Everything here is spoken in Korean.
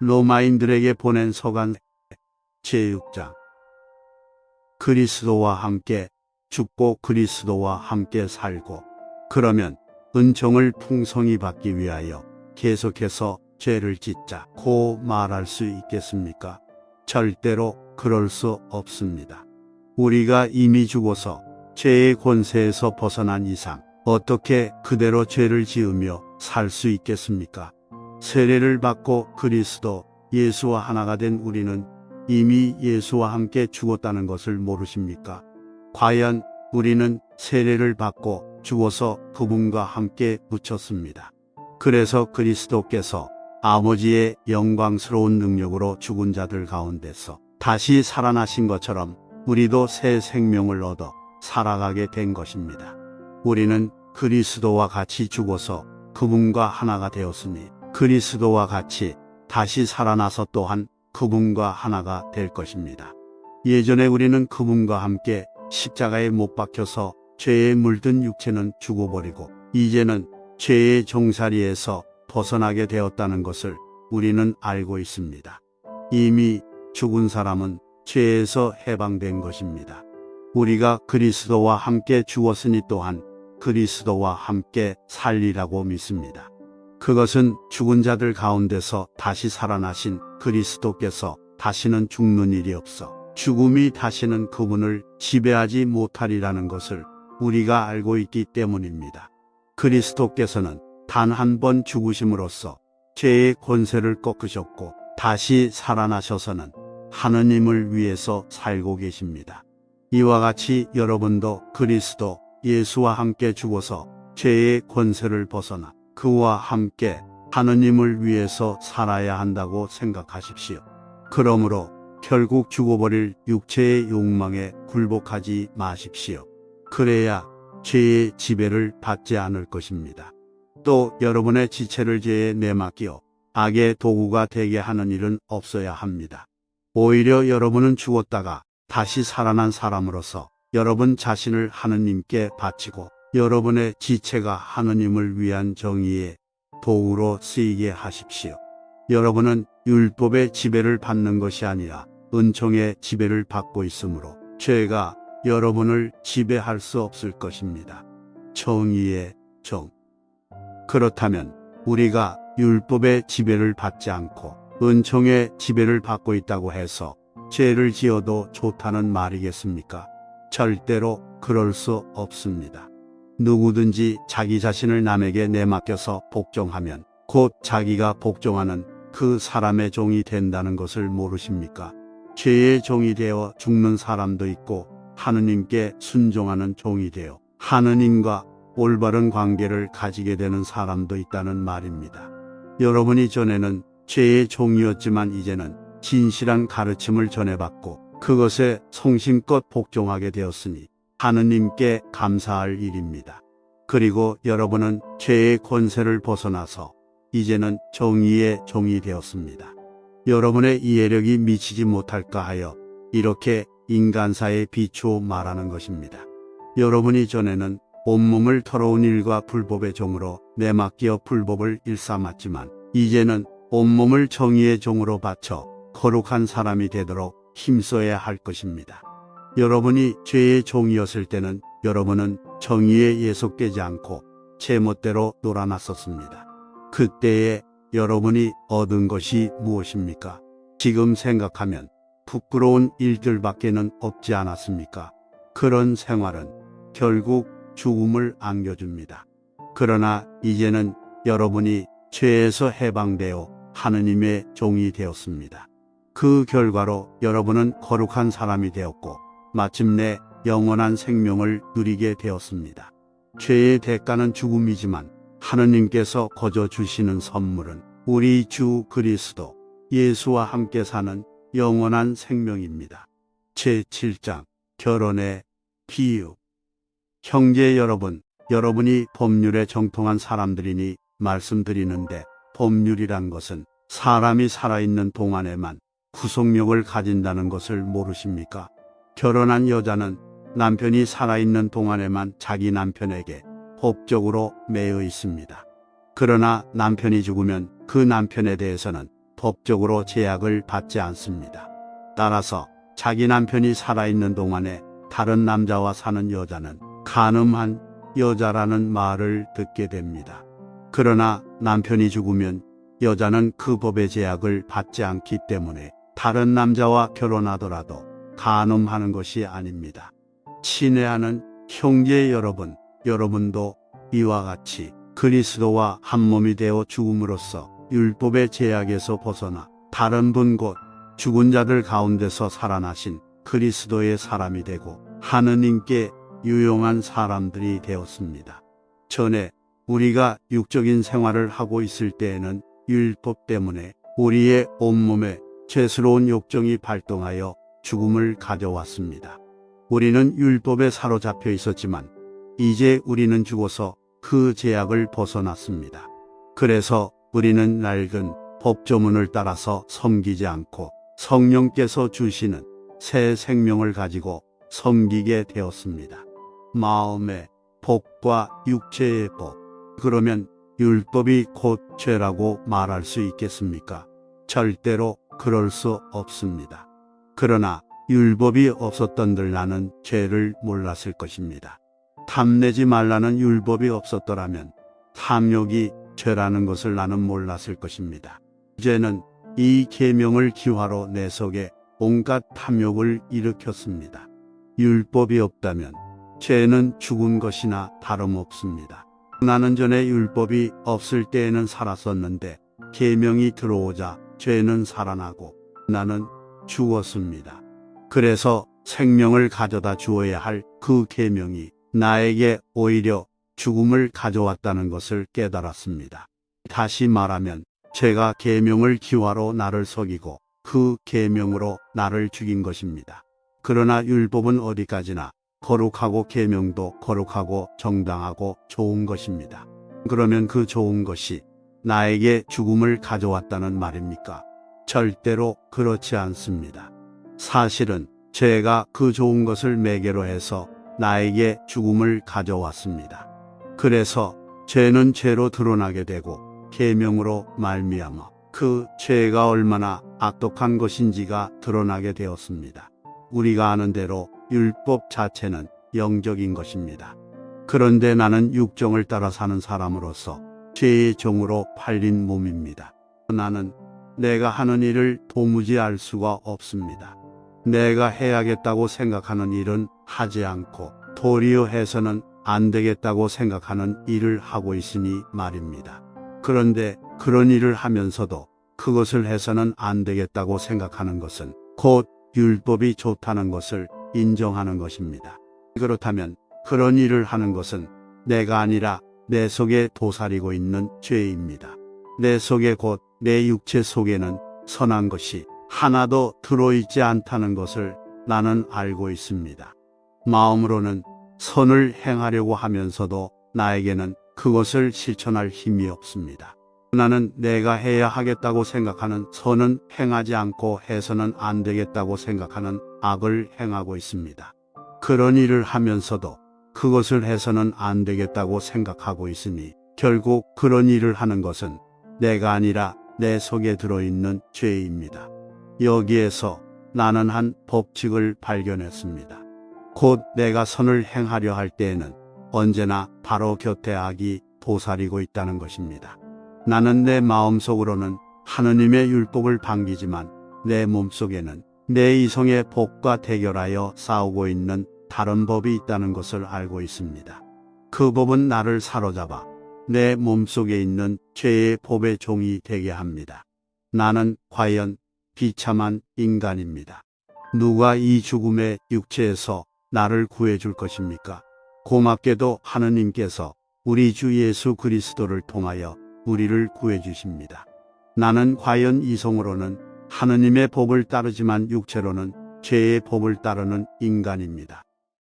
로마인들에게 보낸 서간 제6장. 그리스도와 함께 죽고 그리스도와 함께 살고, 그러면 은총을 풍성히 받기 위하여 계속해서 죄를 짓자고 말할 수 있겠습니까? 절대로 그럴 수 없습니다. 우리가 이미 죽어서 죄의 권세에서 벗어난 이상 어떻게 그대로 죄를 지으며 살 수 있겠습니까? 세례를 받고 그리스도 예수와 하나가 된 우리는 이미 예수와 함께 죽었다는 것을 모르십니까? 과연 우리는 세례를 받고 죽어서 그분과 함께 묻혔습니다. 그래서 그리스도께서 아버지의 영광스러운 능력으로 죽은 자들 가운데서 다시 살아나신 것처럼 우리도 새 생명을 얻어 살아가게 된 것입니다. 우리는 그리스도와 같이 죽어서 그분과 하나가 되었으니 그리스도와 같이 다시 살아나서 또한 그분과 하나가 될 것입니다. 예전에 우리는 그분과 함께 십자가에 못 박혀서 죄에 물든 육체는 죽어버리고 이제는 죄의 종살이에서 벗어나게 되었다는 것을 우리는 알고 있습니다. 이미 죽은 사람은 죄에서 해방된 것입니다. 우리가 그리스도와 함께 죽었으니 또한 그리스도와 함께 살리라고 믿습니다. 그것은 죽은 자들 가운데서 다시 살아나신 그리스도께서 다시는 죽는 일이 없어 죽음이 다시는 그분을 지배하지 못하리라는 것을 우리가 알고 있기 때문입니다. 그리스도께서는 단 한 번 죽으심으로써 죄의 권세를 꺾으셨고 다시 살아나셔서는 하느님을 위해서 살고 계십니다. 이와 같이 여러분도 그리스도 예수와 함께 죽어서 죄의 권세를 벗어나 그와 함께 하느님을 위해서 살아야 한다고 생각하십시오. 그러므로 결국 죽어버릴 육체의 욕망에 굴복하지 마십시오. 그래야 죄의 지배를 받지 않을 것입니다. 또 여러분의 지체를 죄에 내맡겨 악의 도구가 되게 하는 일은 없어야 합니다. 오히려 여러분은 죽었다가 다시 살아난 사람으로서 여러분 자신을 하느님께 바치고 여러분의 지체가 하느님을 위한 정의의 도구로 쓰이게 하십시오. 여러분은 율법의 지배를 받는 것이 아니라 은총의 지배를 받고 있으므로 죄가 여러분을 지배할 수 없을 것입니다. 정의의 정. 그렇다면 우리가 율법의 지배를 받지 않고 은총의 지배를 받고 있다고 해서 죄를 지어도 좋다는 말이겠습니까? 절대로 그럴 수 없습니다. 누구든지 자기 자신을 남에게 내맡겨서 복종하면 곧 자기가 복종하는 그 사람의 종이 된다는 것을 모르십니까? 죄의 종이 되어 죽는 사람도 있고 하느님께 순종하는 종이 되어 하느님과 올바른 관계를 가지게 되는 사람도 있다는 말입니다. 여러분이 전에는 죄의 종이었지만 이제는 진실한 가르침을 전해받고 그것에 성심껏 복종하게 되었으니 하느님께 감사할 일입니다. 그리고 여러분은 죄의 권세를 벗어나서 이제는 정의의 종이 되었습니다. 여러분의 이해력이 미치지 못할까 하여 이렇게 인간사에 비추어 말하는 것입니다. 여러분이 전에는 온몸을 더러운 일과 불법의 종으로 내맡겨 불법을 일삼았지만 이제는 온몸을 정의의 종으로 바쳐 거룩한 사람이 되도록 힘써야 할 것입니다. 여러분이 죄의 종이었을 때는 여러분은 정의에 예속되지 않고 제멋대로 놀아났었습니다. 그때에 여러분이 얻은 것이 무엇입니까? 지금 생각하면 부끄러운 일들밖에는 없지 않았습니까? 그런 생활은 결국 죽음을 안겨줍니다. 그러나 이제는 여러분이 죄에서 해방되어 하느님의 종이 되었습니다. 그 결과로 여러분은 거룩한 사람이 되었고 마침내 영원한 생명을 누리게 되었습니다. 죄의 대가는 죽음이지만 하느님께서 거저 주시는 선물은 우리 주 그리스도 예수와 함께 사는 영원한 생명입니다. 제7장 결혼의 비유. 형제 여러분, 여러분이 법률에 정통한 사람들이니 말씀드리는데 법률이란 것은 사람이 살아있는 동안에만 구속력을 가진다는 것을 모르십니까? 결혼한 여자는 남편이 살아있는 동안에만 자기 남편에게 법적으로 매여 있습니다. 그러나 남편이 죽으면 그 남편에 대해서는 법적으로 제약을 받지 않습니다. 따라서 자기 남편이 살아있는 동안에 다른 남자와 사는 여자는 간음한 여자라는 말을 듣게 됩니다. 그러나 남편이 죽으면 여자는 그 법의 제약을 받지 않기 때문에 다른 남자와 결혼하더라도 간음하는 것이 아닙니다. 친애하는 형제 여러분, 여러분도 이와 같이 그리스도와 한 몸이 되어 죽음으로써 율법의 제약에서 벗어나 다른 분 곧 죽은 자들 가운데서 살아나신 그리스도의 사람이 되고 하느님께 유용한 사람들이 되었습니다. 전에 우리가 육적인 생활을 하고 있을 때에는 율법 때문에 우리의 온몸에 죄스러운 욕정이 발동하여 죽음을 가져왔습니다. 우리는 율법에 사로잡혀 있었지만 이제 우리는 죽어서 그 제약을 벗어났습니다. 그래서 우리는 낡은 법조문을 따라서 섬기지 않고 성령께서 주시는 새 생명을 가지고 섬기게 되었습니다. 마음의 법과 육체의 법. 그러면 율법이 곧 죄라고 말할 수 있겠습니까? 절대로 그럴 수 없습니다. 그러나 율법이 없었던들 나는 죄를 몰랐을 것입니다. 탐내지 말라는 율법이 없었더라면 탐욕이 죄라는 것을 나는 몰랐을 것입니다. 죄는 이 계명을 기화로 내 속에 온갖 탐욕을 일으켰습니다. 율법이 없다면 죄는 죽은 것이나 다름없습니다. 나는 전에 율법이 없을 때에는 살았었는데 계명이 들어오자 죄는 살아나고 나는 죽었습니다. 그래서 생명을 가져다 주어야 할 그 계명이 나에게 오히려 죽음을 가져왔다는 것을 깨달았습니다. 다시 말하면 죄가 계명을 기화로 나를 속이고 그 계명으로 나를 죽인 것입니다. 그러나 율법은 어디까지나 거룩하고 계명도 거룩하고 정당하고 좋은 것입니다. 그러면 그 좋은 것이 나에게 죽음을 가져왔다는 말입니까? 절대로 그렇지 않습니다. 사실은 죄가 그 좋은 것을 매개로 해서 나에게 죽음을 가져왔습니다. 그래서 죄는 죄로 드러나게 되고 계명으로 말미암아 그 죄가 얼마나 악독한 것인지가 드러나게 되었습니다. 우리가 아는 대로 율법 자체는 영적인 것입니다. 그런데 나는 육정을 따라 사는 사람으로서 죄의 종으로 팔린 몸입니다. 나는 내가 하는 일을 도무지 알 수가 없습니다. 내가 해야겠다고 생각하는 일은 하지 않고 도리어 해서는 안 되겠다고 생각하는 일을 하고 있으니 말입니다. 그런데 그런 일을 하면서도 그것을 해서는 안 되겠다고 생각하는 것은 곧 율법이 좋다는 것을 인정하는 것입니다. 그렇다면 그런 일을 하는 것은 내가 아니라 내 속에 도사리고 있는 죄입니다. 내 속에 곧 내 육체 속에는 선한 것이 하나도 들어있지 않다는 것을 나는 알고 있습니다. 마음으로는 선을 행하려고 하면서도 나에게는 그것을 실천할 힘이 없습니다. 나는 내가 해야 하겠다고 생각하는 선은 행하지 않고 해서는 안 되겠다고 생각하는 악을 행하고 있습니다. 그런 일을 하면서도 그것을 해서는 안 되겠다고 생각하고 있으니 결국 그런 일을 하는 것은 내가 아니라 내 속에 들어있는 죄입니다. 여기에서 나는 한 법칙을 발견했습니다. 곧 내가 선을 행하려 할 때에는 언제나 바로 곁에 악이 도사리고 있다는 것입니다. 나는 내 마음속으로는 하느님의 율법을 반기지만 내 몸속에는 내 이성의 법과 대결하여 싸우고 있는 다른 법이 있다는 것을 알고 있습니다. 그 법은 나를 사로잡아 내 몸속에 있는 죄의 법의 종이 되게 합니다. 나는 과연 비참한 인간입니다. 누가 이 죽음의 육체에서 나를 구해줄 것입니까? 고맙게도 하느님께서 우리 주 예수 그리스도를 통하여 우리를 구해주십니다. 나는 과연 이성으로는 하느님의 법을 따르지만 육체로는 죄의 법을 따르는 인간입니다.